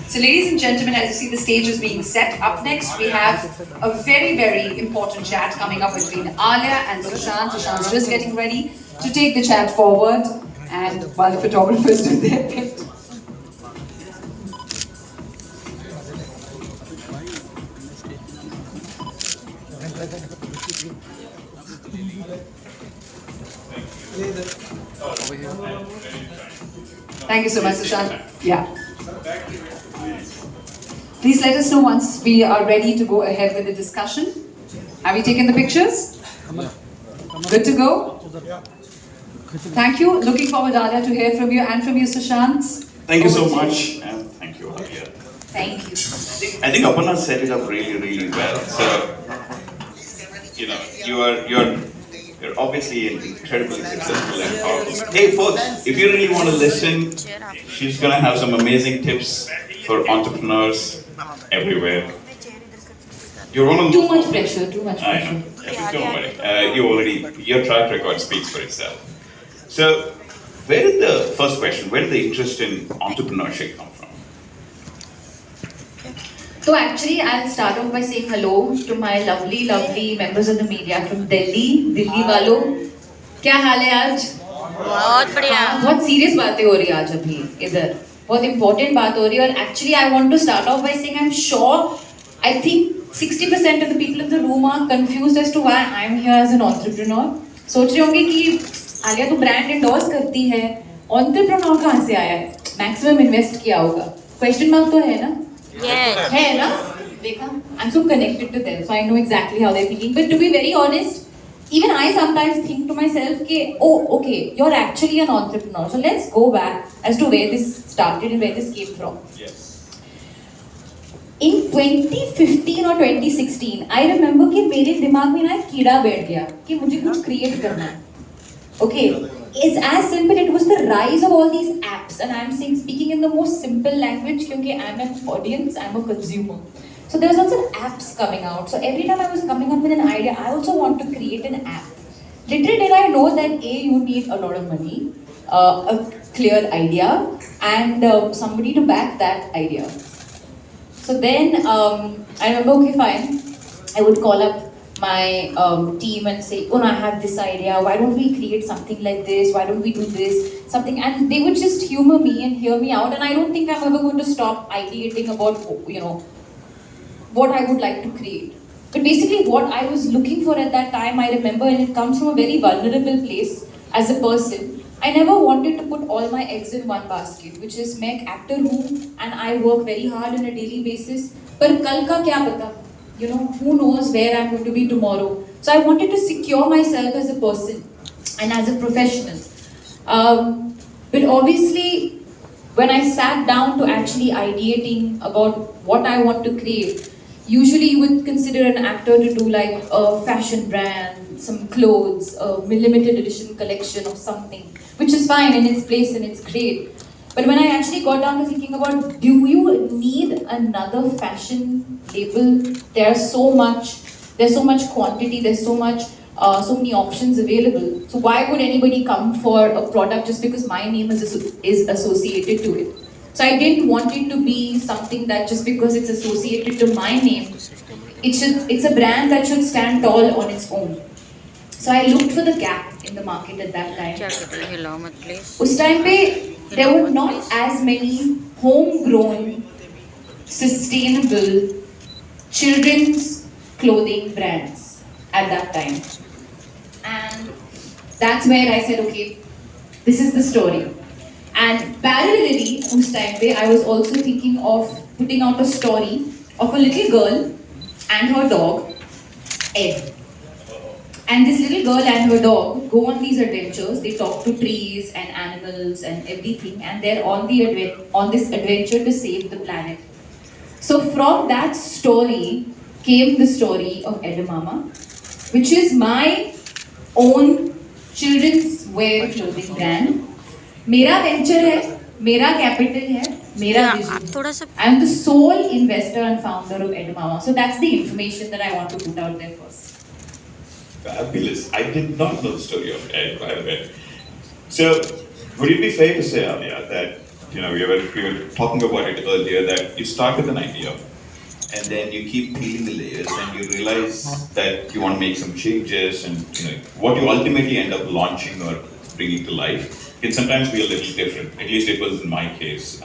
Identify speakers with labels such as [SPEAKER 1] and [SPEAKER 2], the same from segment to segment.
[SPEAKER 1] So ladies and gentlemen, as you see the stage is being set, up next we have a very, very important chat coming up between Alia and Sushant. Sushant's just getting ready to take the chat forward, and while the photographers do their bit. Thank you so much, Sushant. Yeah. Please let us know once we are ready to go ahead with the discussion. Have you taken the pictures? Good to go? Thank you. Looking forward, Alia, to hear from you and from you, Sushant.
[SPEAKER 2] Thank you so much, and thank you, Alia.
[SPEAKER 1] Thank you.
[SPEAKER 2] I think Aparna set it up really well. So, you're obviously an incredibly successful and powerful. Hey, folks, if you really want to listen, she's gonna have some amazing tips for entrepreneurs everywhere. You're one of
[SPEAKER 1] Too much pressure, too much
[SPEAKER 2] I know.
[SPEAKER 1] pressure.
[SPEAKER 2] Don't worry. Your track record speaks for itself. So, first question, where did the interest in entrepreneurship come from?
[SPEAKER 1] So actually, I'll start off by saying hello to my lovely, lovely members of the media from Delhi वालों. क्या हाल है आज?
[SPEAKER 3] बहुत बढ़िया।
[SPEAKER 1] बहुत serious बातें हो रही है आज अभी इधर. बहुत important बात हो रही है और actually I want to start off by saying I'm sure, I think 60% of the people in the room are confused as to why I'm here as an entrepreneur. सोच रहे होंगे कि आलिया तो brand endorse करती है, entrepreneur कहाँ से आया है? Maximum invest किया होगा. Question mark तो है ना?
[SPEAKER 3] Yes.
[SPEAKER 1] है ना? देखा? I'm so connected to them, so I know exactly how they're thinking. But to be very honest, even I sometimes think to myself, oh, okay, you're actually an entrepreneur. So let's go back as to where this started and where this came from.
[SPEAKER 2] Yes.
[SPEAKER 1] In 2015 or 2016, I remember कि मेरे दिमाग में ना एक कीड़ा बैठ गया कि मुझे कुछ create करना है. Okay, it's as simple. It was the rise of all these apps, and I'm speaking in the most simple language because I'm an audience, I'm a consumer. So there was lots of apps coming out. So every time I was coming up with an idea, I also want to create an app. Little did I know that you need a lot of money, a clear idea, and somebody to back that idea. So then I remember, okay, fine. I would call up my team and say, oh no, I have this idea, why don't we create something like this, why don't we do this, something, and they would just humor me and hear me out, and I don't think I'm ever going to stop ideating about, what I would like to create. But basically what I was looking for at that time, I remember, and it comes from a very vulnerable place as a person, I never wanted to put all my eggs in one basket, which is मैं एक actor हूँ and I work very hard on a daily basis, पर कल का क्या पता? Who knows where I'm going to be tomorrow. So I wanted to secure myself as a person and as a professional. But obviously, when I sat down to actually ideating about what I want to create, usually you would consider an actor to do like a fashion brand, some clothes, a limited edition collection of something, which is fine in its place and it's great. But when I actually got down to thinking about, do you need another fashion label? There's so much quantity, there's so many options available. So why would anybody come for a product just because my name is associated to it? So I didn't want it to be something that just because it's associated to my name, it's a brand that should stand tall on its own. So I looked for the gap in the market at that time. उस time पे there were not as many homegrown, sustainable children's clothing brands at that time. And that's where I said, okay, this is the story. And parallelly, उस time पे, I was also thinking of putting out a story of a little girl and her dog, Ed. And this little girl and her dog go on these adventures. They talk to trees and animals and everything, and they're on this adventure to save the planet. So from that story came the story of Edamama, which is my own children's wear clothing brand. मेरा venture है, मेरा capital है, मेरा vision. I am the sole investor and founder of Edamama. So that's the information that I want to put out there first.
[SPEAKER 2] Fabulous. I did not know the story of Ed, by the way. So, would it be fair to say, Alia, that we were talking about it earlier that you start with an idea, and then you keep peeling the layers, and you realize that you want to make some changes, and what you ultimately end up launching or bringing to life can sometimes be a little different. At least it was in my case.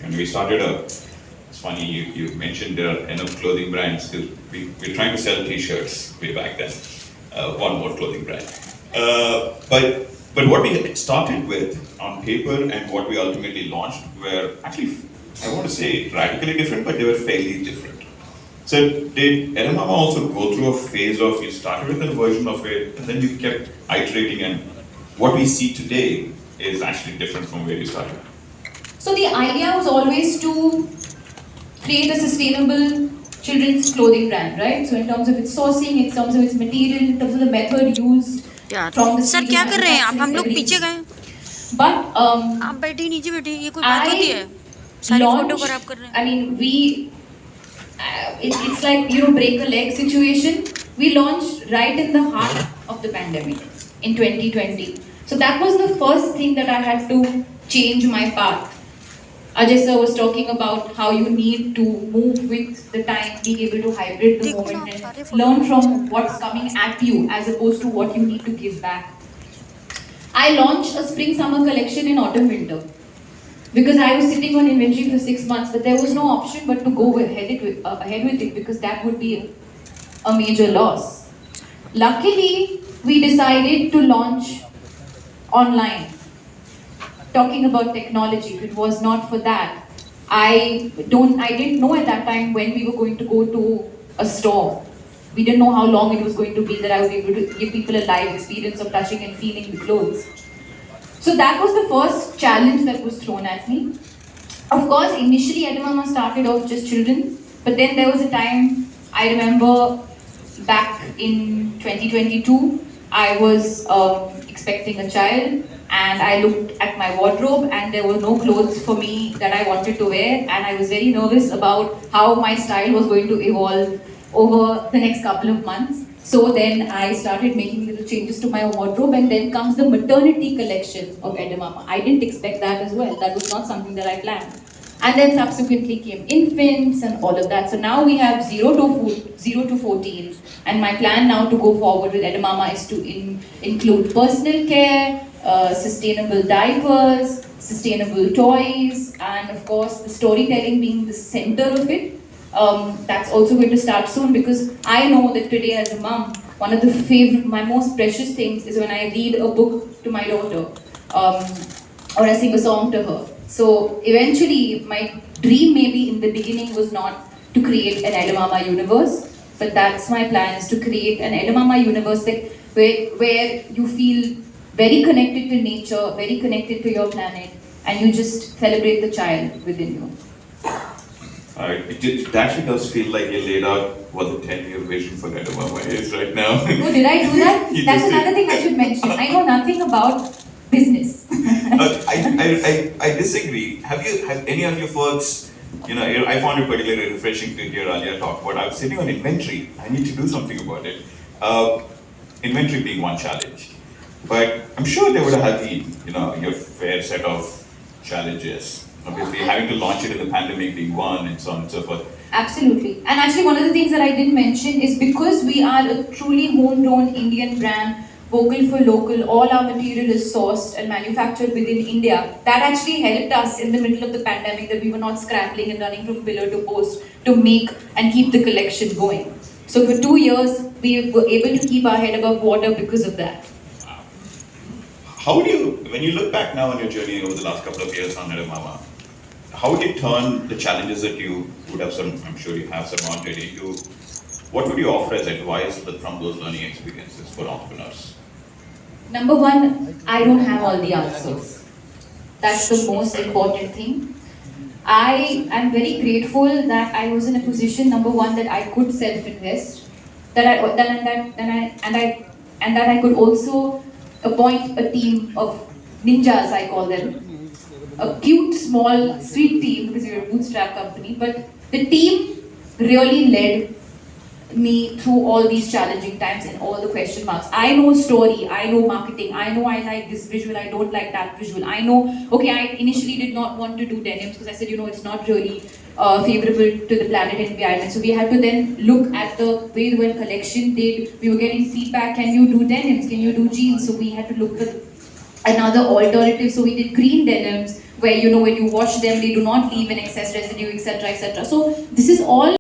[SPEAKER 2] When we started it's funny you mentioned there are enough clothing brands because we're trying to sell T-shirts way back then. One more clothing brand. But what we started with on paper and what we ultimately launched were actually, I want to say, radically different, but they were fairly different. So did Edamama also go through a phase of you started with a version of it and then you kept iterating, and what we see today is actually different from where you started?
[SPEAKER 1] So the idea was always to create a sustainable children's clothing brand, right? So in terms of its sourcing, in terms of its material, in terms of the method used
[SPEAKER 3] यार
[SPEAKER 1] from the
[SPEAKER 3] sir
[SPEAKER 1] stage
[SPEAKER 3] क्या
[SPEAKER 1] of
[SPEAKER 3] कर रहे हैं आप? हम लोग
[SPEAKER 1] manufacturing,
[SPEAKER 3] पीछे गए.
[SPEAKER 1] But
[SPEAKER 3] आप बैठिए नीचे बैठिए. ये कोई बात होती है?
[SPEAKER 1] I
[SPEAKER 3] सारी फोटो
[SPEAKER 1] launched,
[SPEAKER 3] खराब कर रहे हैं.
[SPEAKER 1] I mean, it's like, break a leg situation. We launched right in the heart of the pandemic in 2020. So that was the first thing that I had to change my path. Ajay sir was talking about how you need to move with the time, be able to hybrid the moment and learn from what's coming at you as opposed to what you need to give back. I launched a spring summer collection in autumn winter because I was sitting on inventory for 6 months, but there was no option but to go ahead with it because that would be a major loss. Luckily, we decided to launch online. Talking about technology, if it was not for that, I didn't know at that time when we were going to go to a store. We didn't know how long it was going to be that I would be able to give people a live experience of touching and feeling the clothes. So that was the first challenge that was thrown at me. Of course, initially Edamama started off just children, but then there was a time, I remember back in 2022, I was expecting a child, and I looked at my wardrobe and there were no clothes for me that I wanted to wear, and I was very nervous about how my style was going to evolve over the next couple of months. So then I started making little changes to my wardrobe, and then comes the maternity collection of Edamama. I didn't expect that as well. That was not something that I planned. And then subsequently came infants and all of that. So now we have 0 to 14. And my plan now to go forward with Edamama is to include personal care, sustainable diapers, sustainable toys, and of course the storytelling being the center of it. That's also going to start soon because I know that today as a mom, one of my most precious things is when I read a book to my daughter or I sing a song to her. So eventually my dream maybe in the beginning was not to create an Edamama universe, but that's my plan, is to create an Edamama universe where you feel very connected to nature, very connected to your planet, and you just celebrate the child within you.
[SPEAKER 2] It actually does feel like you laid out what the 10-year vision for Edamama is right now.
[SPEAKER 1] Oh, did I do that? That's another thing I should mention. I know nothing about business.
[SPEAKER 2] I disagree. Have any of your folks, I found it particularly refreshing to hear Alia talk about, I was sitting on inventory, I need to do something about it. Inventory being one challenge. But I'm sure there would have been, your fair set of challenges. Obviously, having to launch it in the pandemic being one, and so on and so forth.
[SPEAKER 1] Absolutely. And actually, one of the things that I didn't mention is because we are a truly homegrown Indian brand, vocal for local, all our material is sourced and manufactured within India. That actually helped us in the middle of the pandemic, that we were not scrambling and running from pillar to post to make and keep the collection going. So for 2 years, we were able to keep our head above water because of that.
[SPEAKER 2] How do you, when you look back now on your journey over the last couple of years on Edamama, how would you turn the challenges that you would have I'm sure you have some already, into what would you offer as advice from those learning experiences for entrepreneurs?
[SPEAKER 1] Number one, I don't have all the answers. That's the most important thing. I am very grateful that I was in a position, number one, that I could self-invest, that I could also appoint a team of ninjas, I call them. A cute, small, sweet team because we're a bootstrap company, but the team really led me through all these challenging times and all the question marks. I know story, I know marketing, I know I like this visual, I don't like that visual. I know, okay, I initially did not want to do denims because I said, it's not really favorable to the planet and environment. So we had to then look at the way the collection did. We were getting feedback, can you do denims, can you do jeans? So we had to look for another alternative. So we did green denims where, when you wash them, they do not leave an excess residue, etc., etc. So this is all